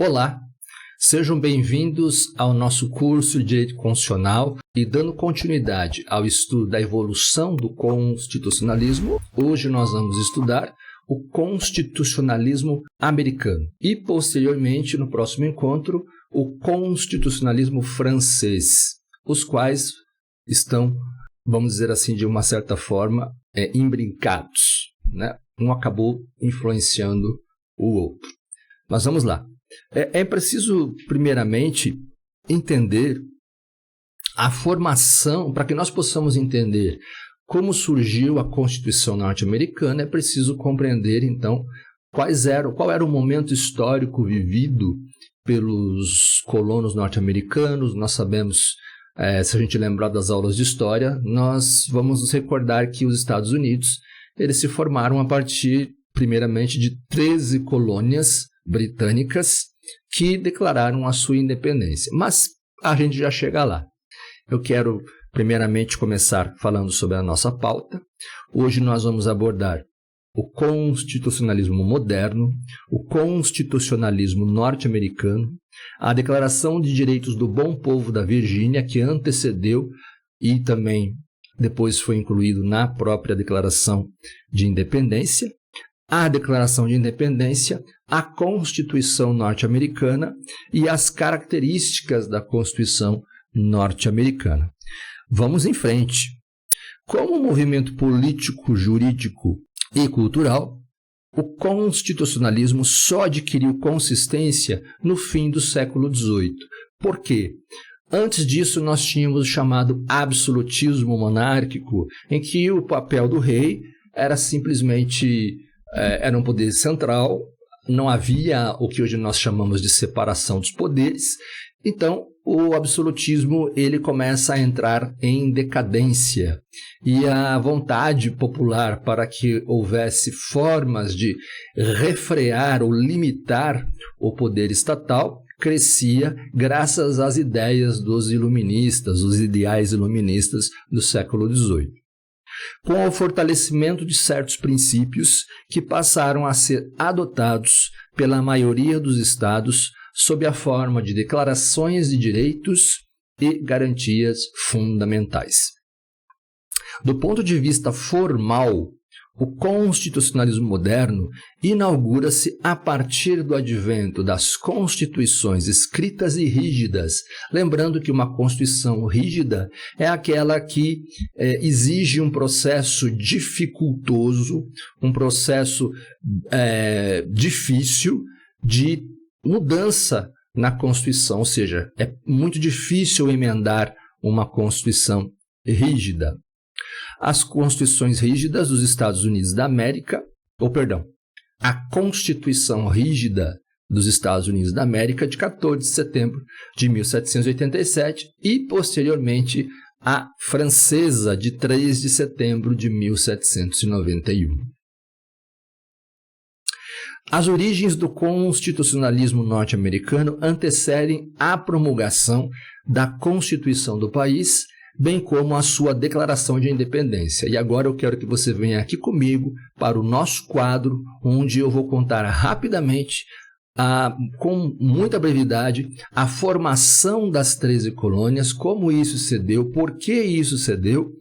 Olá, sejam bem-vindos ao nosso curso de Direito Constitucional e dando continuidade ao estudo da evolução do constitucionalismo. Hoje nós vamos estudar o constitucionalismo americano e, posteriormente, no próximo encontro, o constitucionalismo francês, os quais estão, vamos dizer assim, de uma certa forma, imbrincados, né? Um acabou influenciando o outro. Mas vamos lá. É preciso, primeiramente, entender a formação, para que nós possamos entender como surgiu a Constituição norte-americana, é preciso compreender, então, qual era o momento histórico vivido pelos colonos norte-americanos. Nós sabemos, se a gente lembrar das aulas de história, nós vamos nos recordar que os Estados Unidos eles se formaram a partir, primeiramente, de 13 colônias britânicas que declararam a sua independência. Mas a gente já chega lá. Eu quero, primeiramente, começar falando sobre a nossa pauta. Hoje nós vamos abordar o constitucionalismo moderno, o constitucionalismo norte-americano, a Declaração de Direitos do Bom Povo da Virgínia, que antecedeu e também depois foi incluído na própria Declaração de Independência, a Declaração de Independência, a Constituição norte-americana e as características da Constituição norte-americana. Vamos em frente. Como movimento político, jurídico e cultural, o constitucionalismo só adquiriu consistência no fim do século XVIII. Por quê? Antes disso, nós tínhamos o chamado absolutismo monárquico, em que o papel do rei era simplesmente era um poder central, não havia o que hoje nós chamamos de separação dos poderes. Então, o absolutismo ele começa a entrar em decadência e a vontade popular para que houvesse formas de refrear ou limitar o poder estatal crescia graças às ideias dos iluministas, os ideais iluministas do século XVIII. Com o fortalecimento de certos princípios que passaram a ser adotados pela maioria dos estados sob a forma de declarações de direitos e garantias fundamentais. Do ponto de vista formal, o constitucionalismo moderno inaugura-se a partir do advento das constituições escritas e rígidas, lembrando que uma constituição rígida é aquela que exige um processo dificultoso, um processo difícil de mudança na Constituição, ou seja, é muito difícil emendar uma Constituição rígida. As constituições rígidas dos Estados Unidos da América, a Constituição rígida dos Estados Unidos da América de 14 de setembro de 1787 e, posteriormente, a francesa de 3 de setembro de 1791. As origens do constitucionalismo norte-americano antecedem a promulgação da Constituição do país, bem como a sua declaração de independência. E agora eu quero que você venha aqui comigo para o nosso quadro, onde eu vou contar rapidamente, com muita brevidade, a formação das 13 colônias, como isso se deu, por que isso se deu,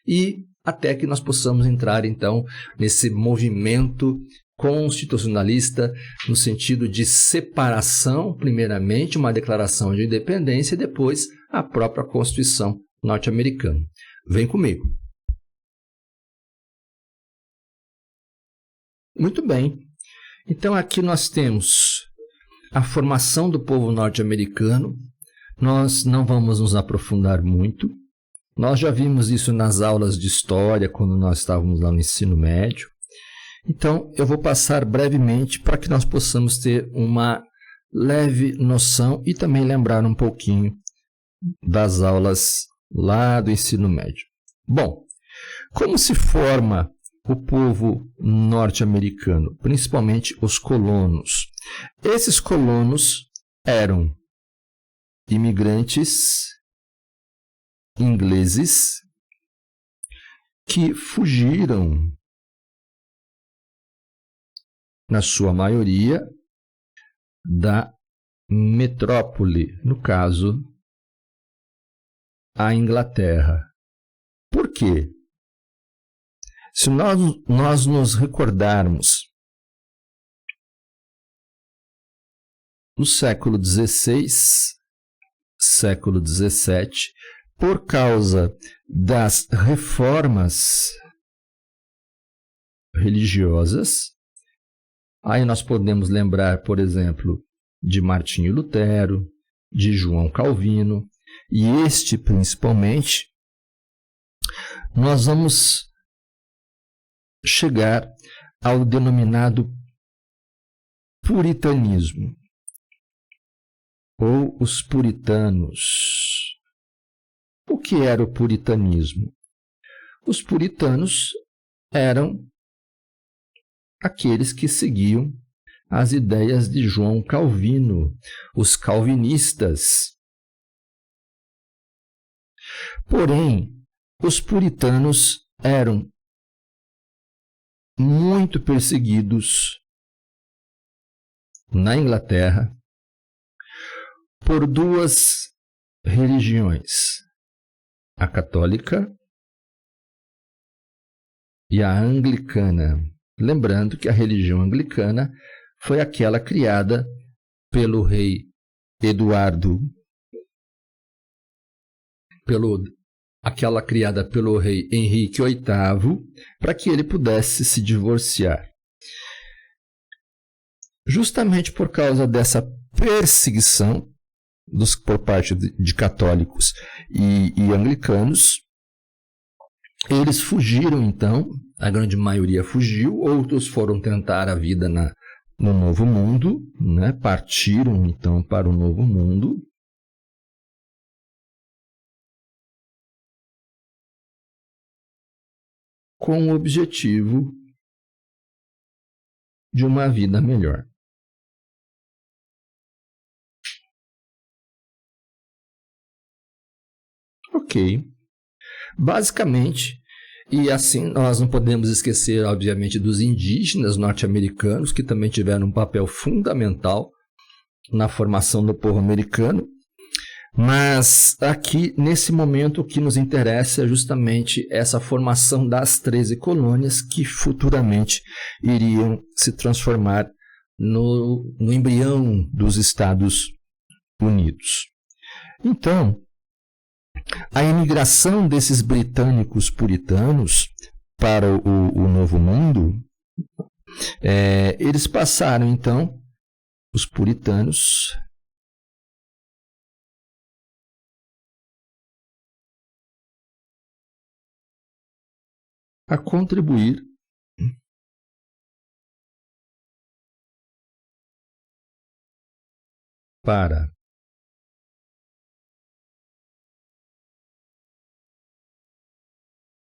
e até que nós possamos entrar, então, nesse movimento constitucionalista no sentido de separação, primeiramente, uma declaração de independência e depois a própria Constituição norte-americana. Vem comigo. Muito bem. Então aqui nós temos a formação do povo norte-americano. Nós não vamos nos aprofundar muito. Nós já vimos isso nas aulas de história, quando nós estávamos lá no ensino médio. Então, eu vou passar brevemente para que nós possamos ter uma leve noção e também lembrar um pouquinho das aulas lá do ensino médio. Bom, como se forma o povo norte-americano, principalmente os colonos? Esses colonos eram imigrantes ingleses que fugiram, na sua maioria, da metrópole, no caso, a Inglaterra. Por quê? Se nós nos recordarmos no século XVI, século XVII, por causa das reformas religiosas, aí nós podemos lembrar, por exemplo, de Martinho Lutero, de João Calvino, e este principalmente, nós vamos chegar ao denominado puritanismo, ou os puritanos. O que era o puritanismo? Os puritanos eram aqueles que seguiam as ideias de João Calvino, os calvinistas. Porém, os puritanos eram muito perseguidos na Inglaterra por duas religiões, a católica e a anglicana. Lembrando que a religião anglicana foi aquela criada pelo rei Eduardo, aquela criada pelo rei Henrique VIII, para que ele pudesse se divorciar. Justamente por causa dessa perseguição por parte de católicos e anglicanos, eles fugiram então, a grande maioria fugiu, outros foram tentar a vida no Novo Mundo, né? Partiram então para o Novo Mundo. Com o objetivo de uma vida melhor. Ok. Basicamente, e assim nós não podemos esquecer, obviamente, dos indígenas norte-americanos, que também tiveram um papel fundamental na formação do povo americano. Mas aqui, nesse momento, o que nos interessa é justamente essa formação das 13 colônias que futuramente iriam se transformar no embrião dos Estados Unidos. Então, a imigração desses britânicos puritanos para o Novo Mundo, eles passaram, então, os puritanos, a contribuir para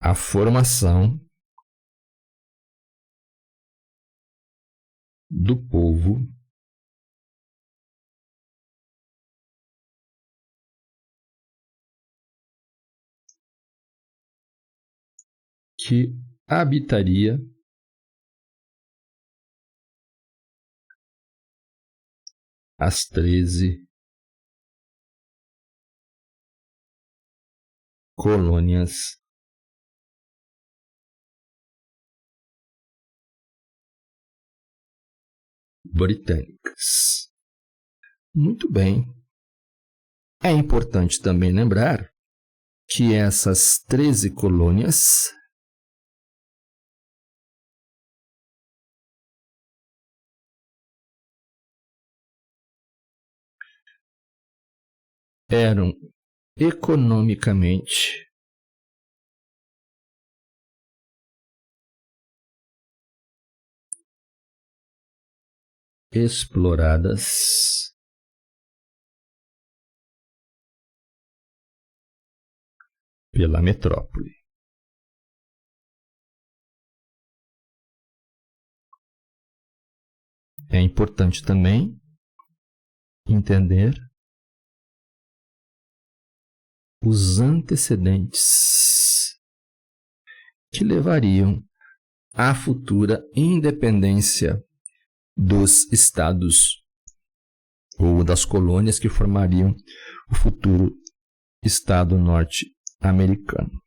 a formação do povo que habitaria as 13 colônias britânicas. Muito bem. É importante também lembrar que essas 13 colônias eram economicamente exploradas pela metrópole. É importante também entender os antecedentes que levariam à futura independência dos Estados ou das colônias que formariam o futuro Estado norte-americano.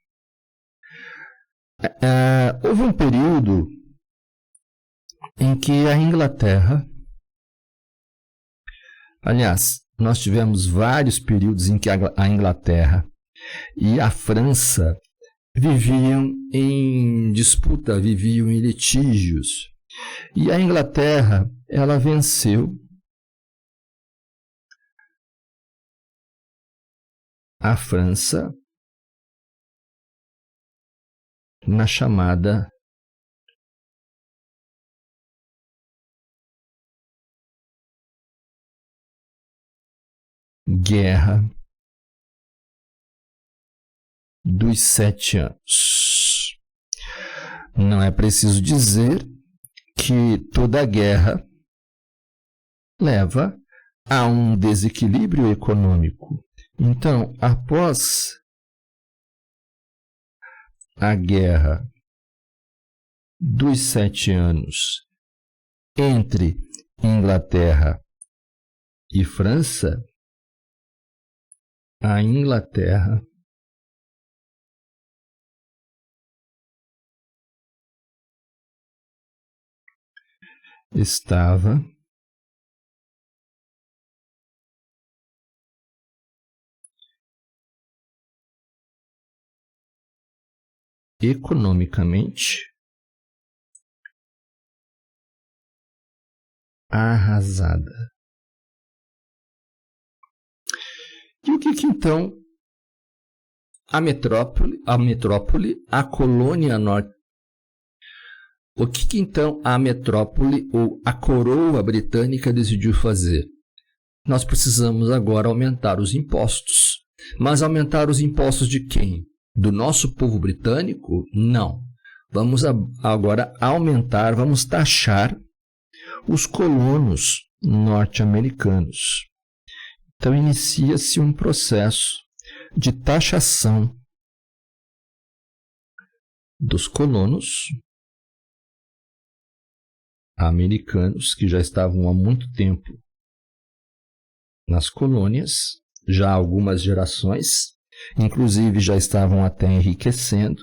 Houve um período em que a Inglaterra, aliás, nós tivemos vários períodos em que a Inglaterra e a França viviam em disputa, viviam em litígios. E a Inglaterra, ela venceu a França na chamada Guerra dos 7 anos. Não é preciso dizer que toda guerra leva a um desequilíbrio econômico. Então, após a Guerra dos 7 anos entre Inglaterra e França, a Inglaterra estava economicamente arrasada. E o que então a colônia norte, o que então a metrópole ou a coroa britânica decidiu fazer? Nós precisamos agora aumentar os impostos. Mas aumentar os impostos de quem? Do nosso povo britânico? Não. Vamos agora aumentar, vamos taxar os colonos norte-americanos. Então inicia-se um processo de taxação dos colonos americanos que já estavam há muito tempo nas colônias, já há algumas gerações, inclusive já estavam até enriquecendo.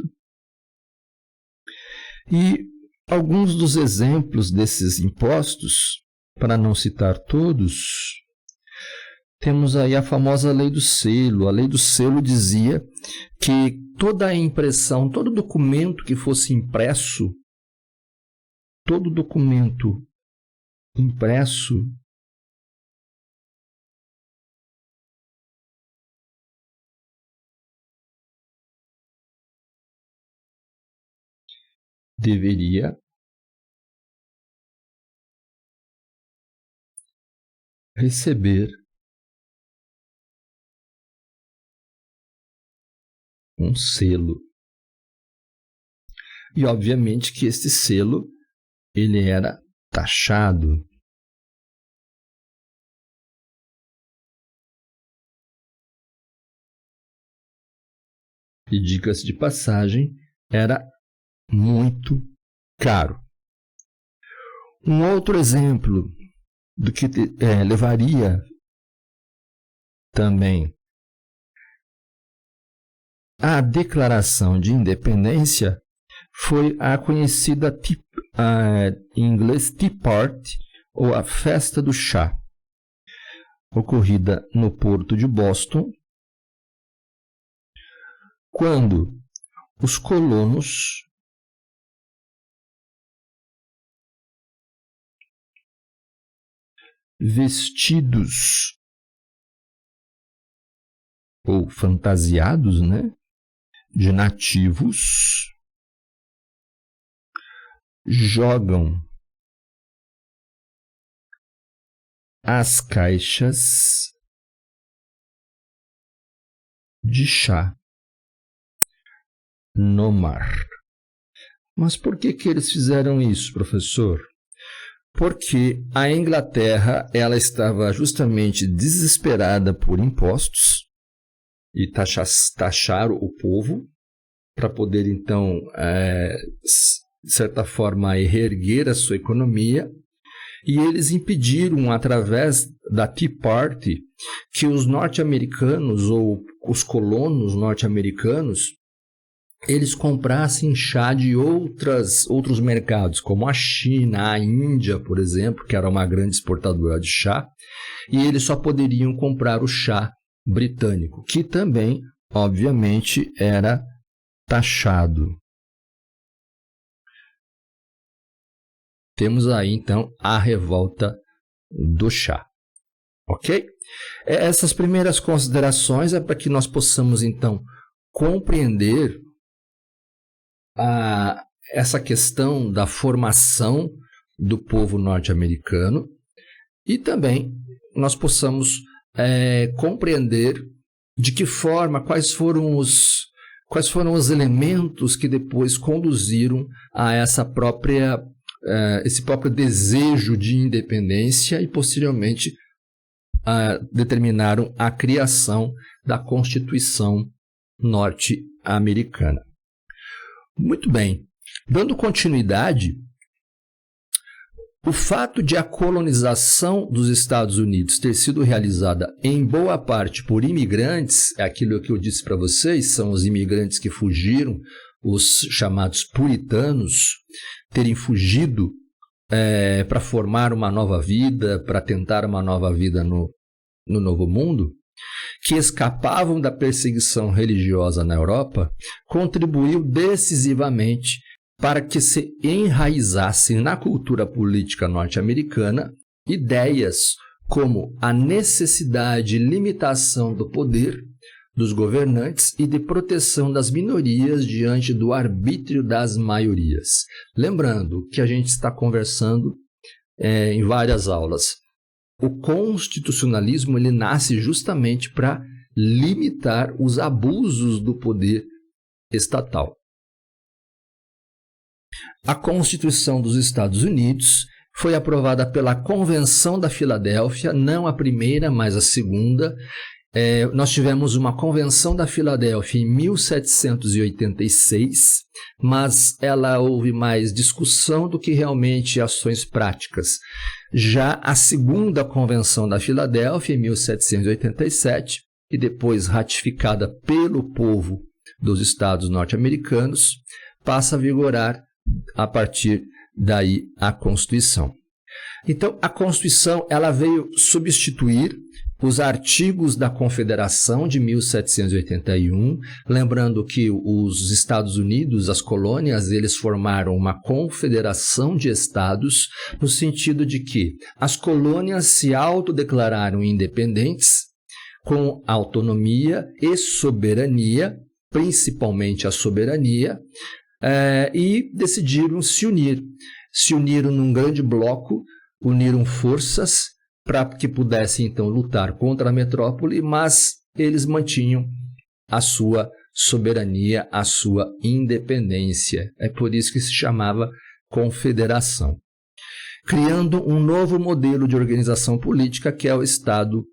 E alguns dos exemplos desses impostos, para não citar todos, temos aí a famosa Lei do Selo. A Lei do Selo dizia que toda a impressão, todo documento que fosse impresso, todo documento impresso deveria receber um selo. E obviamente que este selo ele era taxado. E diga-se de passagem, era muito caro. Um outro exemplo do que levaria também à declaração de independência foi a conhecida em inglês Tea Party, ou a Festa do Chá, ocorrida no Porto de Boston, quando os colonos vestidos ou fantasiados, de nativos, jogam as caixas de chá no mar. Mas por que eles fizeram isso, professor? Porque a Inglaterra ela estava justamente desesperada por impostos e taxar o povo para poder, então, de certa forma, reerguer a sua economia. e eles impediram, através da Tea Party, que os norte-americanos ou os colonos norte-americanos eles comprassem chá de outros mercados, como a China, a Índia, por exemplo, que era uma grande exportadora de chá, e eles só poderiam comprar o chá britânico, que também, obviamente, era taxado. Temos aí, então, a revolta do chá. Ok? Essas primeiras considerações é para que nós possamos, então, compreender essa questão da formação do povo norte-americano e também nós possamos compreender de que forma, quais foram os elementos que depois conduziram a esse próprio desejo de independência e posteriormente determinaram a criação da Constituição norte-americana. Muito bem, dando continuidade, o fato de a colonização dos Estados Unidos ter sido realizada em boa parte por imigrantes, é aquilo que eu disse para vocês, são os imigrantes que fugiram, os chamados puritanos, terem fugido para formar uma nova vida, para tentar uma nova vida no Novo Mundo, que escapavam da perseguição religiosa na Europa, contribuiu decisivamente para que se enraizassem na cultura política norte-americana ideias como a necessidade de limitação do poder dos governantes e de proteção das minorias diante do arbítrio das maiorias. Lembrando que a gente está conversando em várias aulas. O constitucionalismo ele nasce justamente para limitar os abusos do poder estatal. A Constituição dos Estados Unidos foi aprovada pela Convenção da Filadélfia, não a primeira, mas a segunda. Nós tivemos uma Convenção da Filadélfia em 1786, mas houve mais discussão do que realmente ações práticas. Já a segunda Convenção da Filadélfia, em 1787, e depois ratificada pelo povo dos Estados norte-americanos, passa a vigorar a partir daí a Constituição. Então, a Constituição ela veio substituir os artigos da Confederação de 1781, lembrando que os Estados Unidos, as colônias, eles formaram uma confederação de estados, no sentido de que as colônias se autodeclararam independentes, com autonomia e soberania, principalmente a soberania, e decidiram se unir. Se uniram num grande bloco, uniram forças para que pudessem, então, lutar contra a metrópole, mas eles mantinham a sua soberania, a sua independência. É por isso que se chamava confederação. Criando um novo modelo de organização política, que é o Estado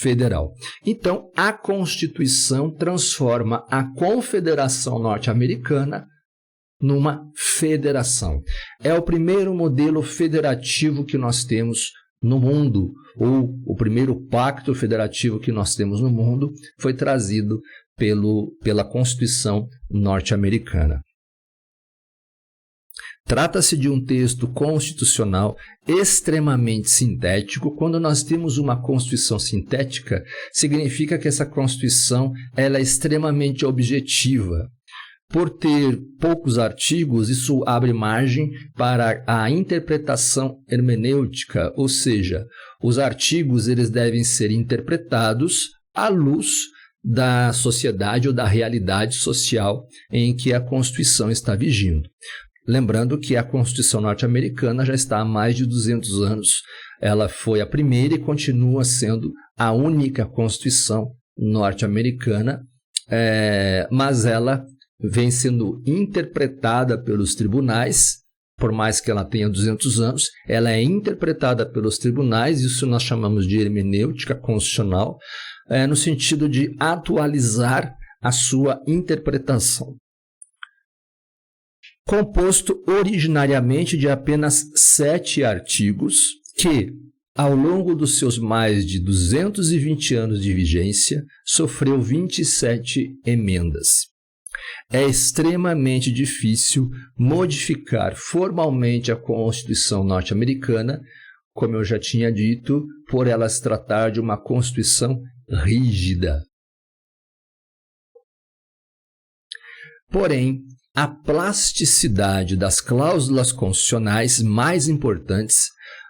Federal. Então, a Constituição transforma a Confederação Norte-Americana numa federação. É o primeiro modelo federativo que nós temos no mundo, ou o primeiro pacto federativo que nós temos no mundo foi trazido pela Constituição norte-americana. Trata-se de um texto constitucional extremamente sintético. Quando nós temos uma Constituição sintética, significa que essa Constituição ela é extremamente objetiva. Por ter poucos artigos, isso abre margem para a interpretação hermenêutica, ou seja, os artigos eles devem ser interpretados à luz da sociedade ou da realidade social em que a Constituição está vigindo. Lembrando que a Constituição norte-americana já está há mais de 200 anos. Ela foi a primeira e continua sendo a única Constituição norte-americana, mas ela vem sendo interpretada pelos tribunais, por mais que ela tenha 200 anos, ela é interpretada pelos tribunais, isso nós chamamos de hermenêutica constitucional, no sentido de atualizar a sua interpretação. Composto originariamente de apenas 7 artigos, que, ao longo dos seus mais de 220 anos de vigência, sofreu 27 emendas. É extremamente difícil modificar formalmente a Constituição norte-americana, como eu já tinha dito, por ela se tratar de uma Constituição rígida. Porém, a plasticidade das cláusulas constitucionais mais importantes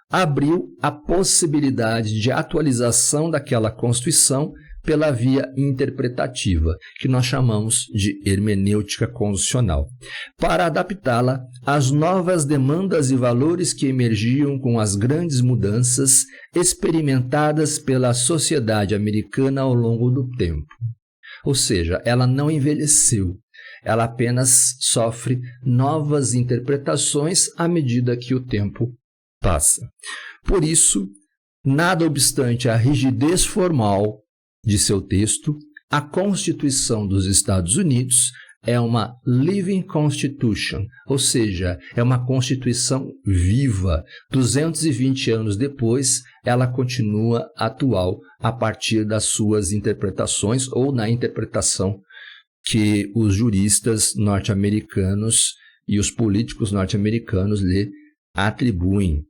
abriu a possibilidade de atualização daquela Constituição pela via interpretativa, que nós chamamos de hermenêutica constitucional, para adaptá-la às novas demandas e valores que emergiam com as grandes mudanças experimentadas pela sociedade americana ao longo do tempo. Ou seja, ela não envelheceu, ela apenas sofre novas interpretações à medida que o tempo passa. Por isso, nada obstante a rigidez formal de seu texto, a Constituição dos Estados Unidos é uma living constitution, ou seja, é uma Constituição viva. 220 anos depois, ela continua atual a partir das suas interpretações ou na interpretação que os juristas norte-americanos e os políticos norte-americanos lhe atribuem.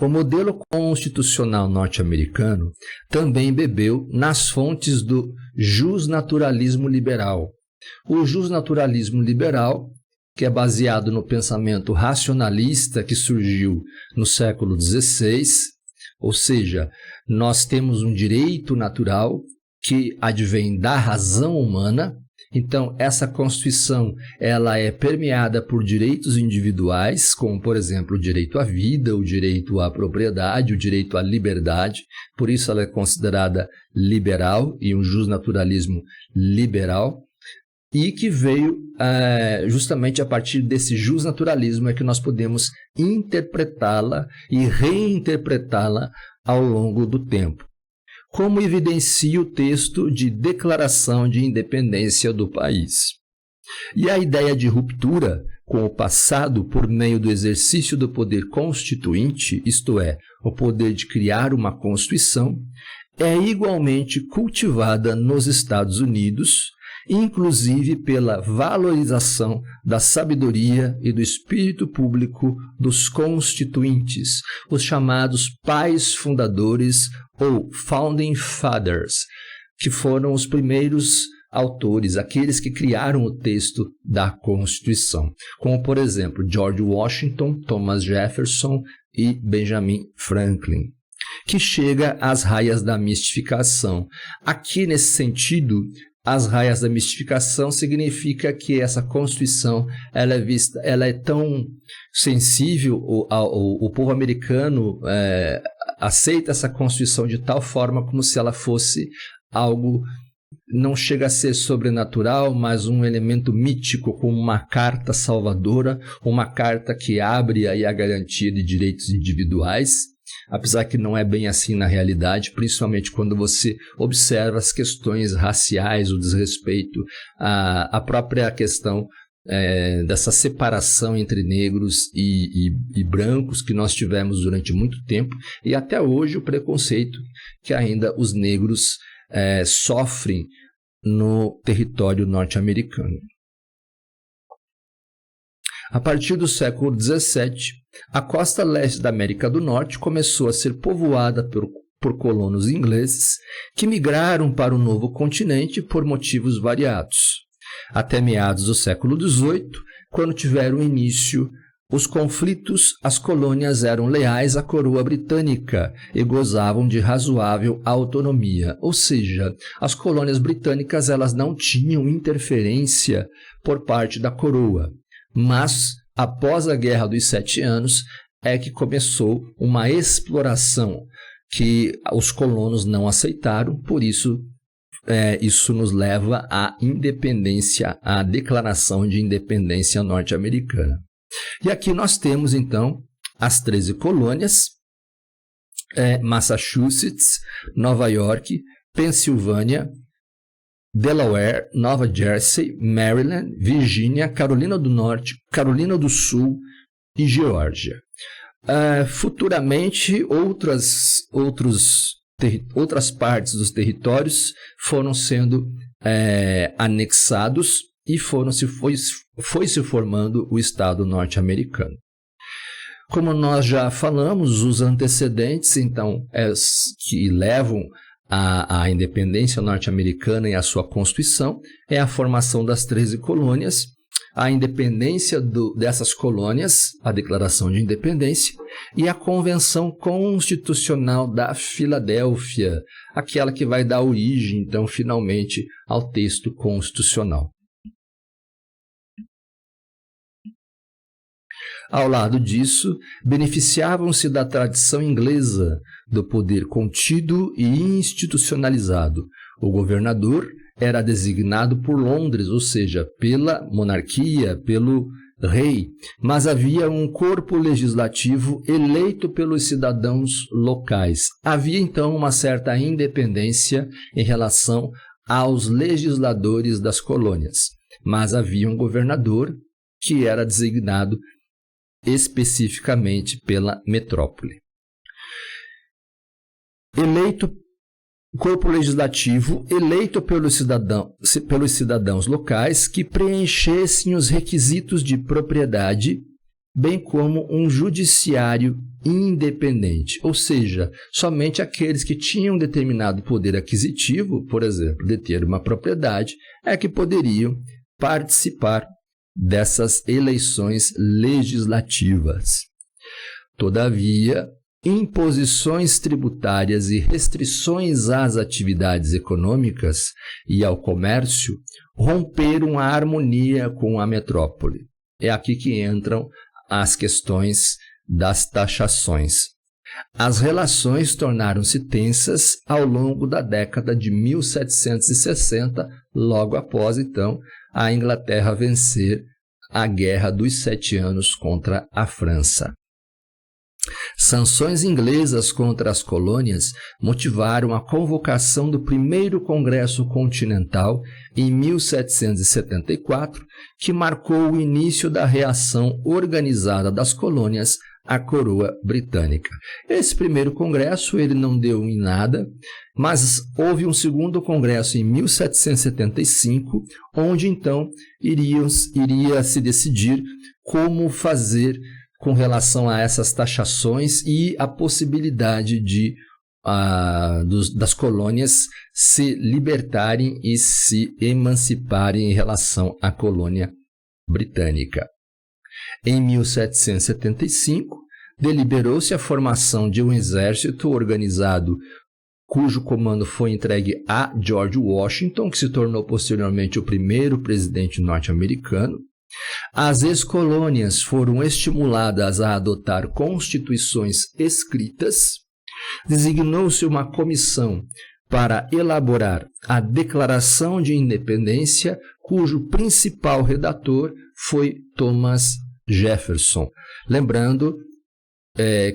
O modelo constitucional norte-americano também bebeu nas fontes do justnaturalismo liberal. O justnaturalismo liberal, que é baseado no pensamento racionalista que surgiu no século XVI, ou seja, nós temos um direito natural que advém da razão humana. Então, essa Constituição ela é permeada por direitos individuais, como, por exemplo, o direito à vida, o direito à propriedade, o direito à liberdade. Por isso, ela é considerada liberal e um justnaturalismo liberal. E que veio justamente a partir desse justnaturalismo é que nós podemos interpretá-la e reinterpretá-la ao longo do tempo, como evidencia o texto de Declaração de Independência do país. E a ideia de ruptura com o passado por meio do exercício do poder constituinte, isto é, o poder de criar uma Constituição, é igualmente cultivada nos Estados Unidos, inclusive pela valorização da sabedoria e do espírito público dos constituintes, os chamados pais fundadores ou Founding Fathers, que foram os primeiros autores, aqueles que criaram o texto da Constituição, como, por exemplo, George Washington, Thomas Jefferson e Benjamin Franklin, que chega às raias da mistificação. Aqui, nesse sentido, as raias da mistificação significa que essa Constituição ela é tão sensível, o povo americano aceita essa Constituição de tal forma como se ela fosse algo, não chega a ser sobrenatural, mas um elemento mítico, como uma carta salvadora, uma carta que abre aí a garantia de direitos individuais, apesar que não é bem assim na realidade, principalmente quando você observa as questões raciais, o desrespeito, a própria questão dessa separação entre negros e brancos que nós tivemos durante muito tempo, e até hoje o preconceito que ainda os negros sofrem no território norte-americano. A partir do século XVII, a costa leste da América do Norte começou a ser povoada por colonos ingleses que migraram para o novo continente por motivos variados. Até meados do século XVIII, quando tiveram início os conflitos, as colônias eram leais à coroa britânica e gozavam de razoável autonomia. Ou seja, as colônias britânicas elas não tinham interferência por parte da coroa. Mas, após a Guerra dos 7 Anos, é que começou uma exploração que os colonos não aceitaram, por isso isso nos leva à independência, à Declaração de Independência norte-americana. E aqui nós temos, então, as 13 colônias, Massachusetts, Nova York, Pensilvânia, Delaware, Nova Jersey, Maryland, Virgínia, Carolina do Norte, Carolina do Sul, Geórgia. Futuramente, outras partes dos territórios foram sendo anexados e foi se formando o Estado norte-americano. Como nós já falamos, os antecedentes, então, que levam à independência norte-americana e à sua Constituição, é a formação das 13 colônias, a independência dessas colônias, a Declaração de Independência, e a Convenção Constitucional da Filadélfia, aquela que vai dar origem, então, finalmente, ao texto constitucional. Ao lado disso, beneficiavam-se da tradição inglesa, do poder contido e institucionalizado. O governador era designado por Londres, ou seja, pela monarquia, pelo rei, mas havia um corpo legislativo eleito pelos cidadãos locais. Havia, então, uma certa independência em relação aos legisladores das colônias, mas havia um governador que era designado especificamente pela metrópole. Corpo legislativo eleito pelos cidadãos locais que preenchessem os requisitos de propriedade, bem como um judiciário independente, ou seja, somente aqueles que tinham determinado poder aquisitivo, por exemplo, de ter uma propriedade, é que poderiam participar dessas eleições legislativas. Todavia, imposições tributárias e restrições às atividades econômicas e ao comércio romperam a harmonia com a metrópole. É aqui que entram as questões das taxações. As relações tornaram-se tensas ao longo da década de 1760, logo após, então, a Inglaterra vencer a Guerra dos 7 Anos contra a França. Sanções inglesas contra as colônias motivaram a convocação do primeiro Congresso Continental em 1774, que marcou o início da reação organizada das colônias à coroa britânica. Esse primeiro congresso ele não deu em nada, mas houve um segundo congresso em 1775, onde então iria se decidir como fazer com relação a essas taxações e a possibilidade das colônias se libertarem e se emanciparem em relação à colônia britânica. Em 1775, deliberou-se a formação de um exército organizado cujo comando foi entregue a George Washington, que se tornou posteriormente o primeiro presidente norte-americano. As ex-colônias foram estimuladas a adotar constituições escritas. Designou-se uma comissão para elaborar a Declaração de Independência, cujo principal redator foi Thomas Jefferson. Lembrando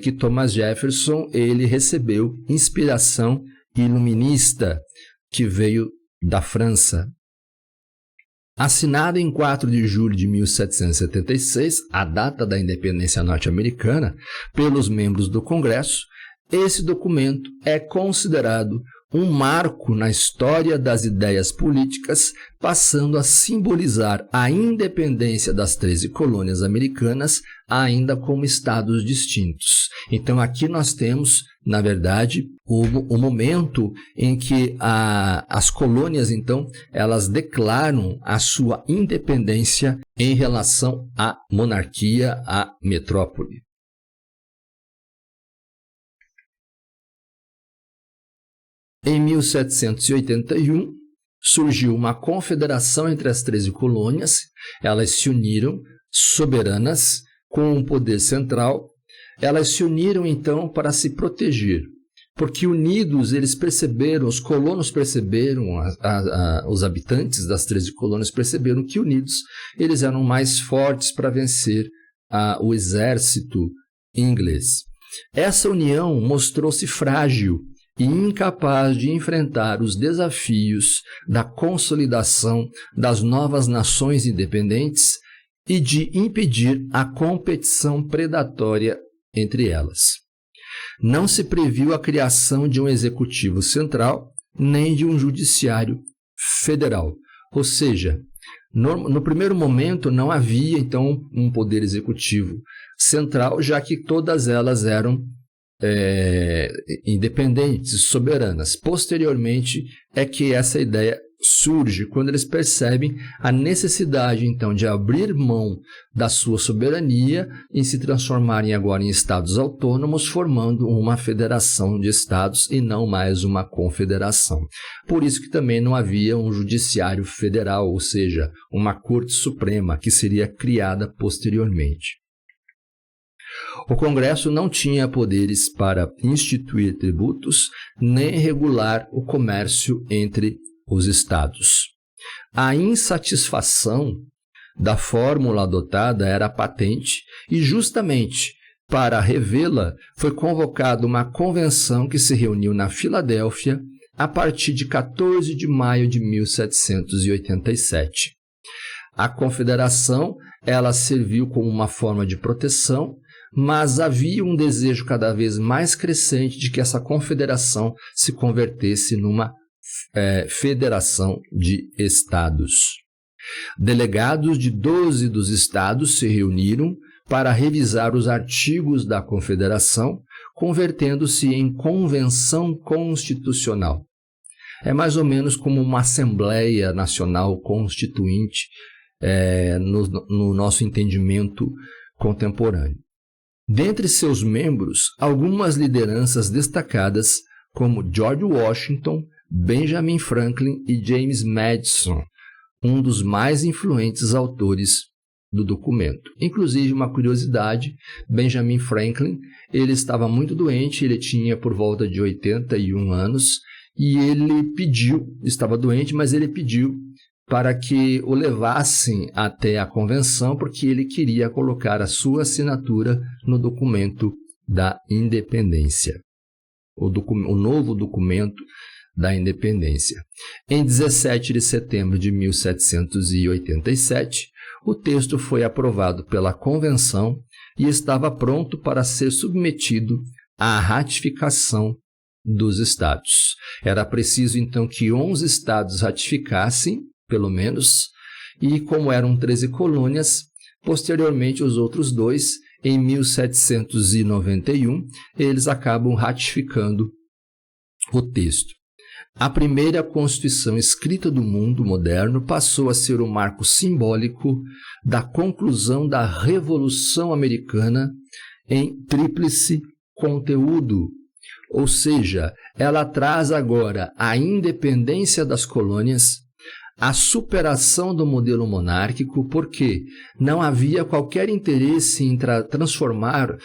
que Thomas Jefferson ele recebeu inspiração iluminista que veio da França. Assinado em 4 de julho de 1776, a data da independência norte-americana, pelos membros do Congresso, esse documento é considerado um marco na história das ideias políticas, passando a simbolizar a independência das 13 colônias americanas, ainda como estados distintos. Então, aqui nós temos, na verdade, o momento em que as colônias, então, elas declaram a sua independência em relação à monarquia, à metrópole. Em 1781, surgiu uma confederação entre as 13 colônias. Elas se uniram, soberanas, com um poder central. Elas se uniram, então, para se proteger. Porque unidos, eles perceberam, os colonos perceberam, os habitantes das 13 colônias perceberam que unidos eles eram mais fortes para vencer o exército inglês. Essa união mostrou-se frágil e incapaz de enfrentar os desafios da consolidação das novas nações independentes e de impedir a competição predatória entre elas. Não se previu a criação de um executivo central nem de um judiciário federal, ou seja, no primeiro momento não havia então um poder executivo central, já que todas elas eram independentes, soberanas. Posteriormente é que essa ideia surge quando eles percebem a necessidade então de abrir mão da sua soberania e se transformarem agora em estados autônomos, formando uma federação de estados e não mais uma confederação. Por isso que também não havia um judiciário federal, ou seja, uma corte suprema que seria criada posteriormente. O Congresso não tinha poderes para instituir tributos nem regular o comércio entre os estados. A insatisfação da fórmula adotada era patente e, justamente para revê-la, foi convocada uma convenção que se reuniu na Filadélfia a partir de 14 de maio de 1787. A confederação, ela serviu como uma forma de proteção, mas havia um desejo cada vez mais crescente de que essa confederação se convertesse numa federação de estados. Delegados de 12 dos estados se reuniram para revisar os artigos da confederação, convertendo-se em convenção constitucional. É mais ou menos como uma Assembleia Nacional Constituinte no nosso entendimento contemporâneo. Dentre seus membros, algumas lideranças destacadas como George Washington, Benjamin Franklin e James Madison, um dos mais influentes autores do documento. Inclusive, uma curiosidade, Benjamin Franklin, ele estava muito doente, ele tinha por volta de 81 anos, e ele estava doente, mas ele pediu para que o levassem até a convenção, porque ele queria colocar a sua assinatura no documento da independência, o novo documento da independência. Em 17 de setembro de 1787, o texto foi aprovado pela convenção e estava pronto para ser submetido à ratificação dos estados. Era preciso, então, que 11 estados ratificassem, pelo menos, e como eram 13 colônias, posteriormente os outros dois, em 1791, eles acabam ratificando o texto. A primeira Constituição escrita do mundo moderno passou a ser o marco simbólico da conclusão da Revolução Americana em tríplice conteúdo, ou seja, ela traz agora a independência das colônias, a superação do modelo monárquico, porque não havia qualquer interesse em transformar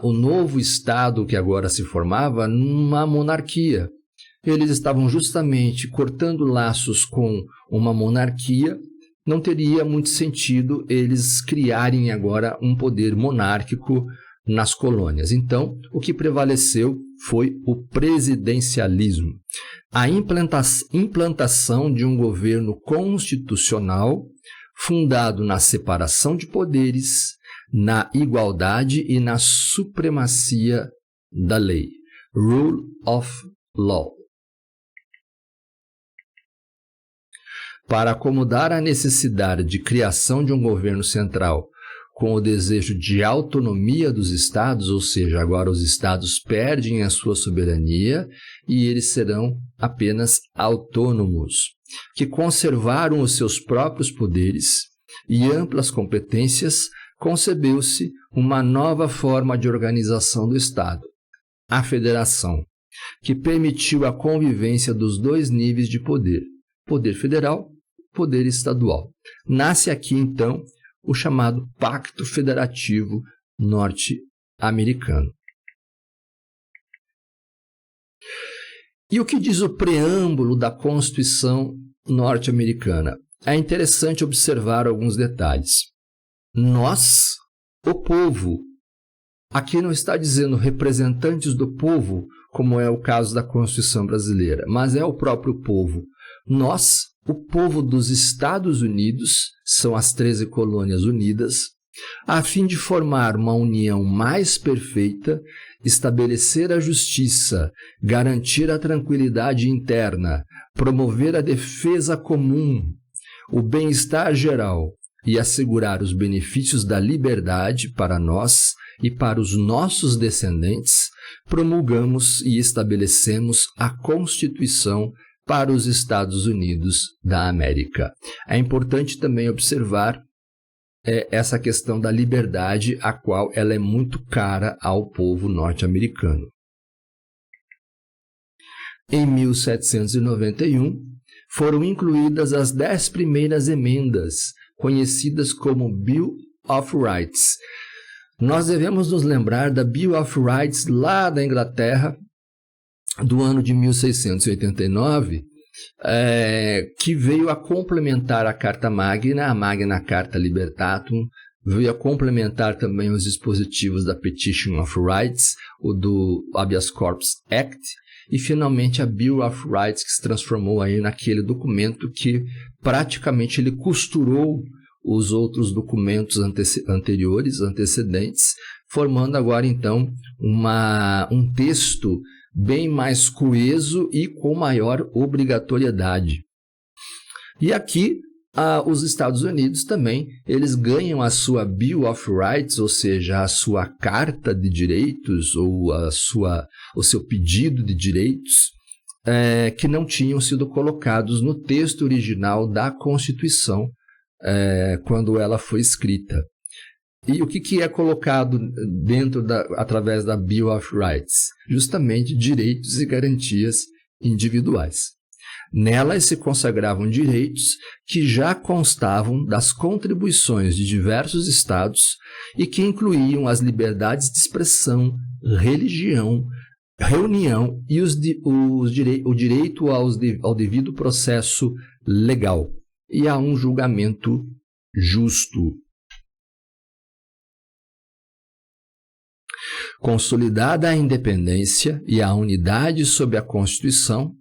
o novo Estado que agora se formava numa monarquia. Eles estavam justamente cortando laços com uma monarquia, não teria muito sentido eles criarem agora um poder monárquico nas colônias. Então, o que prevaleceu foi o presidencialismo. A implantação de um governo constitucional fundado na separação de poderes, na igualdade e na supremacia da lei. Rule of law. Para acomodar a necessidade de criação de um governo central com o desejo de autonomia dos estados, ou seja, agora os estados perdem a sua soberania e eles serão apenas autônomos, que conservaram os seus próprios poderes e amplas competências, concebeu-se uma nova forma de organização do Estado, a federação, que permitiu a convivência dos dois níveis de poder, poder federal, poder estadual. Nasce aqui, então, o chamado Pacto Federativo Norte-Americano. E o que diz o preâmbulo da Constituição norte-americana? É interessante observar alguns detalhes. Nós, o povo, aqui não está dizendo representantes do povo, como é o caso da Constituição brasileira, mas é o próprio povo. Nós, o povo dos Estados Unidos, são as 13 colônias unidas, a fim de formar uma união mais perfeita, estabelecer a justiça, garantir a tranquilidade interna, promover a defesa comum, o bem-estar geral e assegurar os benefícios da liberdade para nós e para os nossos descendentes, promulgamos e estabelecemos a Constituição para os Estados Unidos da América. É importante também observar essa questão da liberdade, a qual ela é muito cara ao povo norte-americano. Em 1791, foram incluídas as 10 primeiras emendas, conhecidas como Bill of Rights. Nós devemos nos lembrar da Bill of Rights lá da Inglaterra, do ano de 1689, que veio a complementar a Carta Magna, a Magna Carta Libertatum, veio a complementar também os dispositivos da Petition of Rights, o do Habeas Corpus Act, e finalmente a Bill of Rights, que se transformou aí naquele documento que praticamente ele costurou os outros documentos antecedentes, formando agora então um texto bem mais coeso e com maior obrigatoriedade. E aqui, os Estados Unidos também, eles ganham a sua Bill of Rights, ou seja, a sua carta de direitos, ou o seu pedido de direitos, que não tinham sido colocados no texto original da Constituição, quando ela foi escrita. E o que é colocado através da Bill of Rights? Justamente direitos e garantias individuais. Nelas se consagravam direitos que já constavam das contribuições de diversos estados e que incluíam as liberdades de expressão, religião, reunião e o direito ao devido processo legal e a um julgamento justo. Consolidada a independência e a unidade sob a Constituição,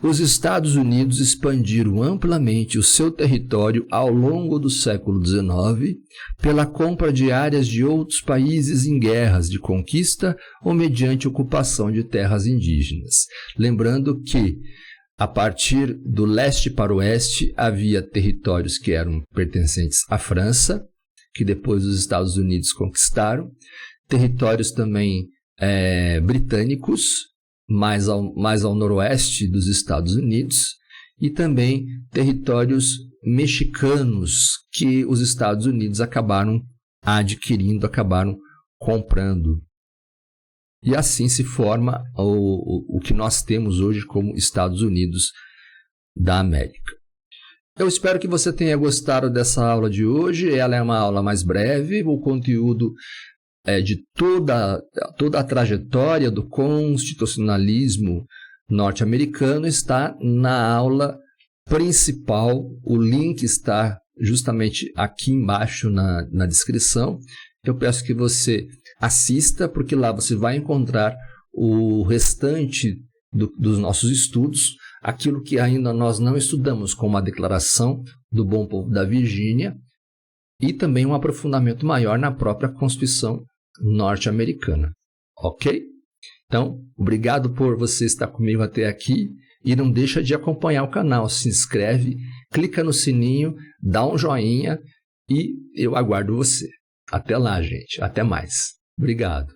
os Estados Unidos expandiram amplamente o seu território ao longo do século XIX pela compra de áreas de outros países em guerras de conquista ou mediante ocupação de terras indígenas. Lembrando que, a partir do leste para o oeste, havia territórios que eram pertencentes à França, que depois os Estados Unidos conquistaram, territórios também britânicos, mais ao noroeste dos Estados Unidos, e também territórios mexicanos que os Estados Unidos acabaram adquirindo, acabaram comprando. E assim se forma o que nós temos hoje como Estados Unidos da América. Eu espero que você tenha gostado dessa aula de hoje. Ela é uma aula mais breve, o conteúdo de toda a trajetória do constitucionalismo norte-americano está na aula principal. O link está justamente aqui embaixo na descrição. Eu peço que você assista, porque lá você vai encontrar o restante dos nossos estudos, aquilo que ainda nós não estudamos, como a Declaração do Bom Povo da Virgínia, e também um aprofundamento maior na própria Constituição norte-americana. Ok? Então, obrigado por você estar comigo até aqui e não deixa de acompanhar o canal. Se inscreve, clica no sininho, dá um joinha e eu aguardo você. Até lá, gente. Até mais. Obrigado.